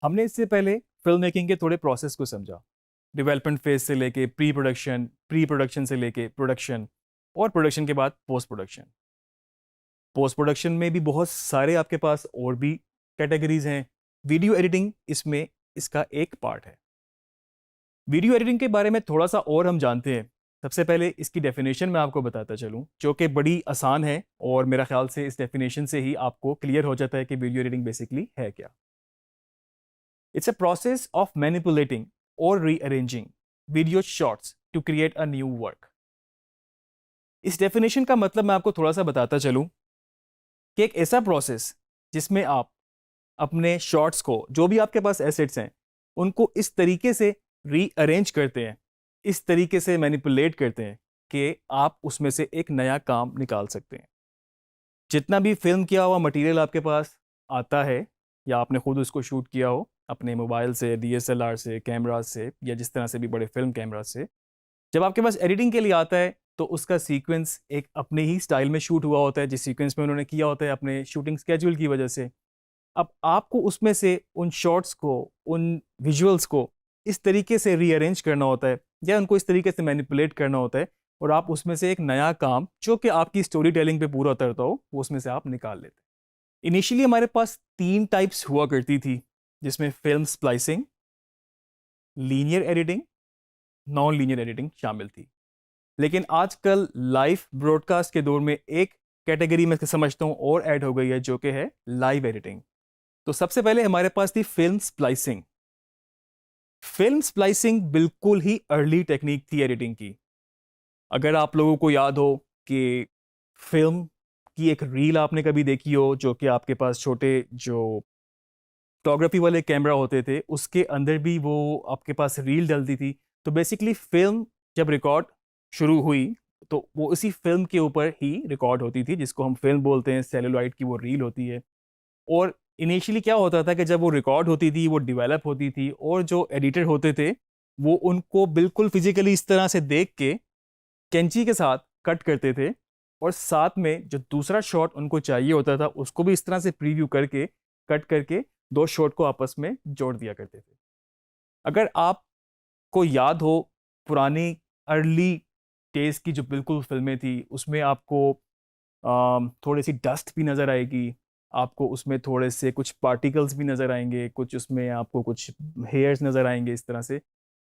हमने इससे पहले फिल्म मेकिंग के थोड़े प्रोसेस को समझा, डेवलपमेंट फेज से लेके प्री प्रोडक्शन से लेके प्रोडक्शन, और प्रोडक्शन के बाद पोस्ट प्रोडक्शन। पोस्ट प्रोडक्शन में भी बहुत सारे आपके पास और भी कैटेगरीज हैं। वीडियो एडिटिंग इसमें इसका एक पार्ट है। वीडियो एडिटिंग के बारे में थोड़ा सा और हम जानते हैं। सबसे पहले इसकी डेफिनेशन मैं आपको बताता चलूं, जो कि बड़ी आसान है, और मेरा ख्याल से इस डेफिनेशन से ही आपको क्लियर हो जाता है कि वीडियो एडिटिंग बेसिकली है क्या। It's a process of manipulating or rearranging video shots to create a new work. इस डेफिनेशन का मतलब मैं आपको थोड़ा सा बताता चलूं कि एक ऐसा प्रोसेस जिसमें आप अपने शॉट्स को, जो भी आपके पास एसेट्स हैं, उनको इस तरीके से रीअरेंज करते हैं, इस तरीके से मैनिपुलेट करते हैं कि आप उसमें से एक नया काम निकाल सकते हैं। जितना भी फिल्म किया हुआ मटेरियल आपके पास आता है, या आपने खुद उसको शूट किया हो अपने मोबाइल से, डीएसएलआर से, कैमरा से, या जिस तरह से भी बड़े फिल्म कैमरा से, जब आपके पास एडिटिंग के लिए आता है तो उसका सीक्वेंस एक अपने ही स्टाइल में शूट हुआ होता है, जिस सीक्वेंस में उन्होंने किया होता है अपने शूटिंग स्केड्यूल की वजह से। अब आपको उसमें से उन शॉट्स को, उन विजुअल्स को इस तरीके से रीअरेंज करना होता है, या उनको इस तरीके से मैनिपुलेट करना होता है, और आप उसमें से एक नया काम जो कि आपकी स्टोरी टेलिंग पे पूरा उतरता हो, वो उसमें से आप निकाल लेते हैं। इनिशियली हमारे पास 3 टाइप्स हुआ करती थी, जिसमें film splicing, linear editing, non linear editing शामिल थी। लेकिन आजकल लाइव ब्रॉडकास्ट के दौर में एक कैटेगरी में समझता हूँ और ऐड हो गई है, जो कि है लाइव एडिटिंग। तो सबसे पहले हमारे पास थी फिल्म स्प्लाइसिंग। फिल्म स्प्लाइसिंग बिल्कुल ही अर्ली टेक्निक थी एडिटिंग की। अगर आप लोगों को याद हो कि फिल्म की एक रील आपने कभी देखी हो, जो कि आपके पास छोटे जो फोटोग्राफी वाले कैमरा होते थे, उसके अंदर भी वो आपके पास रील डलती थी। तो बेसिकली फिल्म जब रिकॉर्ड शुरू हुई तो वो उसी फिल्म के ऊपर ही रिकॉर्ड होती थी, जिसको हम फिल्म बोलते हैं, सेलुलॉइड की वो रील होती है। और इनिशियली क्या होता था कि जब वो रिकॉर्ड होती थी, वो डेवलप होती थी, और जो एडिटर होते थे वो उनको बिल्कुल फिजिकली इस तरह से देख के कैंची के साथ कट करते थे, और साथ में जो दूसरा शॉट उनको चाहिए होता था उसको भी इस तरह से प्रीव्यू करके, कट करके, 2 शॉट को आपस में जोड़ दिया करते थे। अगर आपको याद हो पुरानी अर्ली डेज की जो बिल्कुल फिल्में थी, उसमें आपको थोड़ी सी डस्ट भी नज़र आएगी, आपको उसमें थोड़े से कुछ पार्टिकल्स भी नज़र आएंगे, कुछ उसमें आपको कुछ हेयर्स नज़र आएंगे इस तरह से।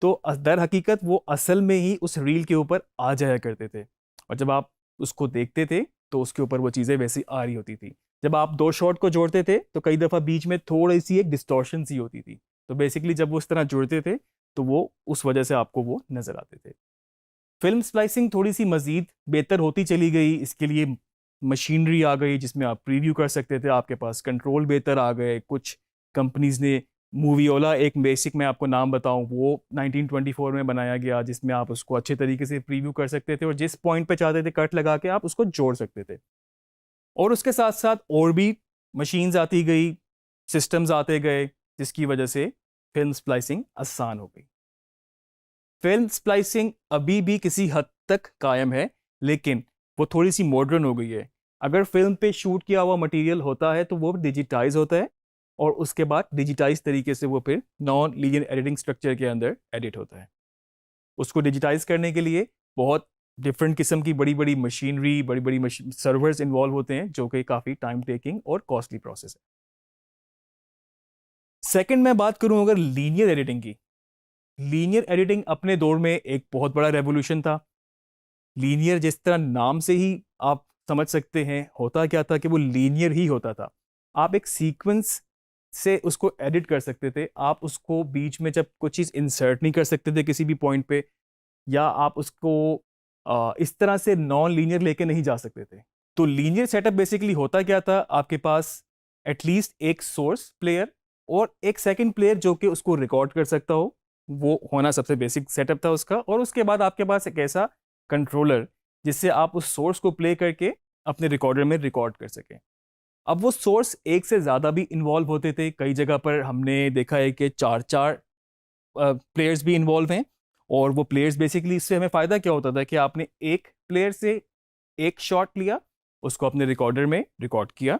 तो दर हकीकत वो असल में ही उस रील के ऊपर आ जाया करते थे, और जब आप उसको देखते थे तो उसके ऊपर वो चीज़ें वैसी आ रही होती थी। जब आप 2 शॉट को जोड़ते थे तो कई दफ़ा बीच में थोड़ी सी एक डिस्टॉर्शन सी होती थी। तो बेसिकली जब वो उस तरह जुड़ते थे तो वो उस वजह से आपको वो नज़र आते थे। फिल्म स्प्लाइसिंग थोड़ी सी मज़ीद बेहतर होती चली गई। इसके लिए मशीनरी आ गई जिसमें आप प्रीव्यू कर सकते थे, आपके पास कंट्रोल बेहतर आ गए। कुछ कंपनीज ने, मूवीओला एक बेसिक मैं आपको नाम बताऊं, वो 1924 में बनाया गया, जिसमें आप उसको अच्छे तरीके से प्रीव्यू कर सकते थे, और जिस पॉइंट पे चाहते थे कट लगा के आप उसको जोड़ सकते थे। और उसके साथ साथ और भी मशीन्स आती गई, सिस्टम्स आते गए, जिसकी वजह से फिल्म स्प्लाइसिंग आसान हो गई। फिल्म स्प्लाइसिंग अभी भी किसी हद तक कायम है, लेकिन वो थोड़ी सी मॉडर्न हो गई है। अगर फिल्म पे शूट किया हुआ मटेरियल होता है तो वो डिजिटाइज होता है, और उसके बाद डिजिटाइज तरीके से वो फिर नॉन लीनियर एडिटिंग स्ट्रक्चर के अंदर एडिट होता है। उसको डिजिटाइज करने के लिए बहुत डिफरेंट किस्म की बड़ी बड़ी मशीनरी, बड़ी बड़ी सर्वर्स इन्वॉल्व होते हैं, जो कि काफ़ी टाइम टेकिंग और कॉस्टली प्रोसेस है। सेकंड मैं बात करूं अगर लीनियर एडिटिंग की। लीनियर एडिटिंग अपने दौर में एक बहुत बड़ा रेवोल्यूशन था। लीनियर जिस तरह नाम से ही आप समझ सकते हैं, होता क्या था कि वो लीनियर ही होता था। आप एक सीक्वेंस से उसको एडिट कर सकते थे, आप उसको बीच में जब कुछ चीज़ इंसर्ट नहीं कर सकते थे किसी भी पॉइंट पे, या आप उसको इस तरह से नॉन लीनियर लेके नहीं जा सकते थे। तो लीनियर सेटअप बेसिकली होता क्या था, आपके पास एटलीस्ट एक सोर्स प्लेयर और एक सेकंड प्लेयर जो कि उसको रिकॉर्ड कर सकता हो, वो होना सबसे बेसिक सेटअप था उसका। और उसके बाद आपके पास एक ऐसा कंट्रोलर जिससे आप उस सोर्स को प्ले करके अपने रिकॉर्डर में रिकॉर्ड कर सकें। अब वो सोर्स एक से ज़्यादा भी इन्वॉल्व होते थे। कई जगह पर हमने देखा है कि 4-4 प्लेयर्स भी इन्वॉल्व हैं। और वो प्लेयर्स बेसिकली, इससे हमें फ़ायदा क्या होता था कि आपने एक प्लेयर से एक शॉट लिया, उसको अपने रिकॉर्डर में रिकॉर्ड किया,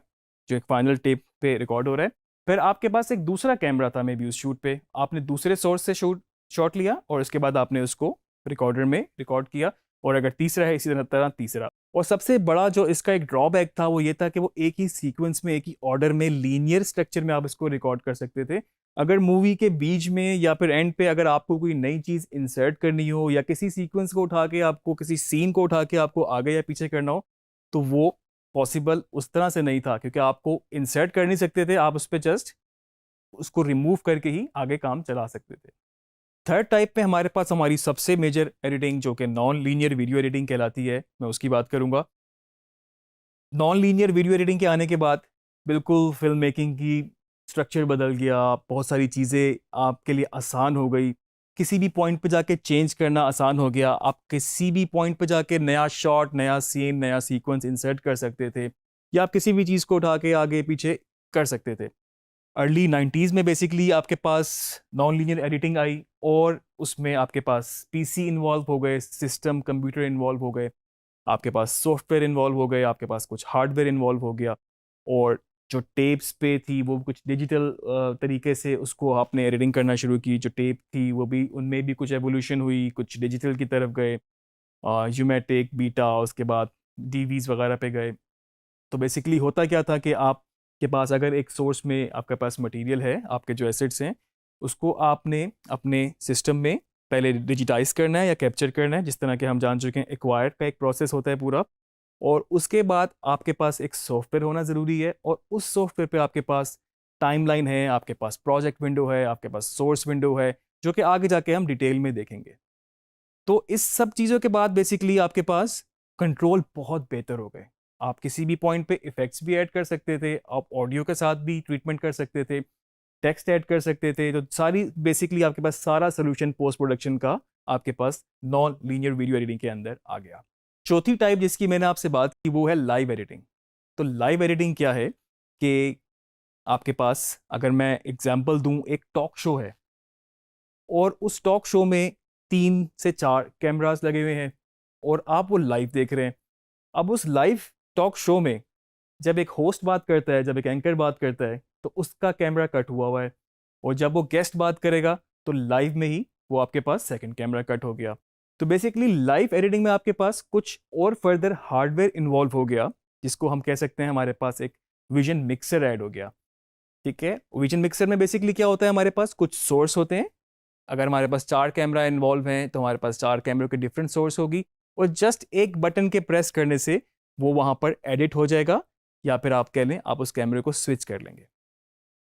जो एक फाइनल टेप पे रिकॉर्ड हो रहा है। फिर आपके पास एक दूसरा कैमरा था मे बी उस शूट पे, आपने दूसरे सोर्स से शॉट लिया और उसके बाद आपने उसको रिकॉर्डर में रिकॉर्ड किया, और अगर तीसरा है इसी तरह तीसरा। और सबसे बड़ा जो इसका एक ड्रॉबैक था वो ये था कि वो एक ही सीक्वेंस में, एक ही ऑर्डर में, लीनियर स्ट्रक्चर में आप इसको रिकॉर्ड कर सकते थे। अगर मूवी के बीच में या फिर एंड पे अगर आपको कोई नई चीज इंसर्ट करनी हो, या किसी सीक्वेंस को उठा के आपको, किसी सीन को उठा के आपको आगे या पीछे करना हो, तो वो पॉसिबल उस तरह से नहीं था, क्योंकि आपको इंसर्ट कर नहीं सकते थे, आप उस पर जस्ट उसको रिमूव करके ही आगे काम चला सकते थे। थर्ड टाइप पे हमारे पास हमारी सबसे मेजर एडिटिंग जो कि नॉन लीनियर वीडियो एडिटिंग कहलाती है, मैं उसकी बात करूंगा। नॉन लीनियर वीडियो एडिटिंग के आने के बाद बिल्कुल फिल्म मेकिंग की स्ट्रक्चर बदल गया, बहुत सारी चीज़ें आपके लिए आसान हो गई, किसी भी पॉइंट पे जाके चेंज करना आसान हो गया, आप किसी भी पॉइंट पे जाके नया शॉट, नया सीन, नया सीक्वेंस इंसर्ट कर सकते थे, या आप किसी भी चीज़ को उठा के आगे पीछे कर सकते थे। अर्ली 90s में बेसिकली आपके पास नॉन लीनियर एडिटिंग आई, और उसमें आपके पास पीसी इन्वॉल्व हो गए, सिस्टम कंप्यूटर इन्वॉल्व हो गए, आपके पास सॉफ्टवेयर इन्वॉल्व हो गए, आपके पास कुछ हार्डवेयर इन्वॉल्व हो गया, और जो टेप्स पे थी वो कुछ डिजिटल तरीके से उसको आपने एडिटिंग करना शुरू की। जो टेप थी वो भी, उनमें भी कुछ एवोल्यूशन हुई, कुछ डिजिटल की तरफ गए, यूमेटिक, बीटा, उसके बाद डीवीज वगैरह पे गए। तो बेसिकली होता क्या था कि आपके पास अगर एक सोर्स में आपके पास मटेरियल है, आपके जो एसेट्स हैं, उसको आपने अपने सिस्टम में पहले डिजिटाइज करना है या कैप्चर करना है, जिस तरह के हम जान चुके हैं एक्वायर का एक प्रोसेस होता है पूरा, और उसके बाद आपके पास एक सॉफ्टवेयर होना ज़रूरी है, और उस सॉफ्टवेयर पे आपके पास टाइमलाइन है, आपके पास प्रोजेक्ट विंडो है, आपके पास सोर्स विंडो है, जो कि आगे जाके हम डिटेल में देखेंगे। तो इस सब चीज़ों के बाद बेसिकली आपके पास कंट्रोल बहुत बेहतर हो गए। आप किसी भी पॉइंट पे इफेक्ट्स भी ऐड कर सकते थे, आप ऑडियो के साथ भी ट्रीटमेंट कर सकते थे, टेक्स्ट ऐड कर सकते थे, तो सारी बेसिकली आपके पास सारा सोल्यूशन पोस्ट प्रोडक्शन का आपके पास नॉन लीनियर वीडियो एडिटिंग के अंदर आ गया। चौथी टाइप जिसकी मैंने आपसे बात की वो है लाइव एडिटिंग। तो लाइव एडिटिंग क्या है कि आपके पास, अगर मैं एग्जांपल दूं, एक टॉक शो है और उस टॉक शो में 3 से 4 कैमरास लगे हुए हैं और आप वो लाइव देख रहे हैं। अब उस लाइव टॉक शो में जब एक होस्ट बात करता है, जब एक एंकर बात करता है, तो उसका कैमरा कट हुआ है, और जब वो गेस्ट बात करेगा तो लाइव में ही वो आपके पास सेकंड कैमरा कट हो गया। तो बेसिकली लाइव एडिटिंग में आपके पास कुछ और फर्दर हार्डवेयर इन्वॉल्व हो गया, जिसको हम कह सकते हैं हमारे पास एक विजन मिक्सर ऐड हो गया। ठीक है, विजन मिक्सर में बेसिकली क्या होता है, हमारे पास कुछ सोर्स होते हैं। अगर हमारे पास 4 कैमरा इन्वॉल्व हैं तो हमारे पास 4 कैमरों के डिफरेंट सोर्स होगी, और जस्ट एक बटन के प्रेस करने से वो वहां पर एडिट हो जाएगा, या फिर आप कह लें आप उस कैमरे को स्विच कर लेंगे।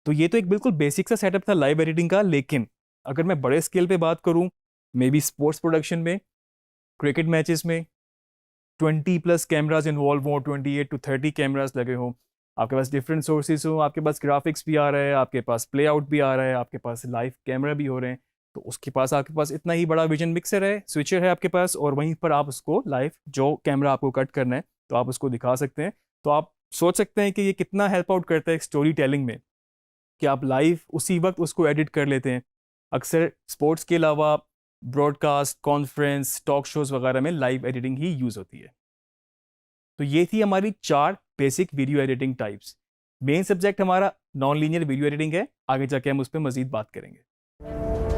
तो ये तो एक बिल्कुल बेसिक सा सेटअप था लाइव एडिटिंग का। लेकिन अगर मैं बड़े स्केल पे बात करूं, मे बी स्पोर्ट्स प्रोडक्शन में, क्रिकेट मैचेस में 20+ कैमराज इन्वॉल्व हों, 28 to 30 कैमराज लगे हों, आपके पास डिफरेंट सोर्सेज हों, आपके पास ग्राफिक्स भी आ रहा है, आपके पास प्ले आउट भी आ रहा है, आपके पास लाइव कैमरा भी हो रहे हैं, तो उसके पास आपके पास इतना ही बड़ा विजन मिक्सर है, स्विचर है आपके पास, और वहीं पर आप उसको लाइव, जो कैमरा आपको कट करना है तो आप उसको दिखा सकते हैं। तो आप सोच सकते हैं कि ये कितना हेल्प आउट करता है स्टोरी टेलिंग में, कि आप लाइव उसी वक्त उसको एडिट कर लेते हैं। अक्सर स्पोर्ट्स के अलावा ब्रॉडकास्ट, कॉन्फ्रेंस, टॉक शोज वगैरह में लाइव एडिटिंग ही यूज़ होती है। तो ये थी हमारी 4 basic video editing types. Main subject हमारा नॉन लीनियर वीडियो एडिटिंग है, आगे जाके हम उस पर मजीद बात करेंगे।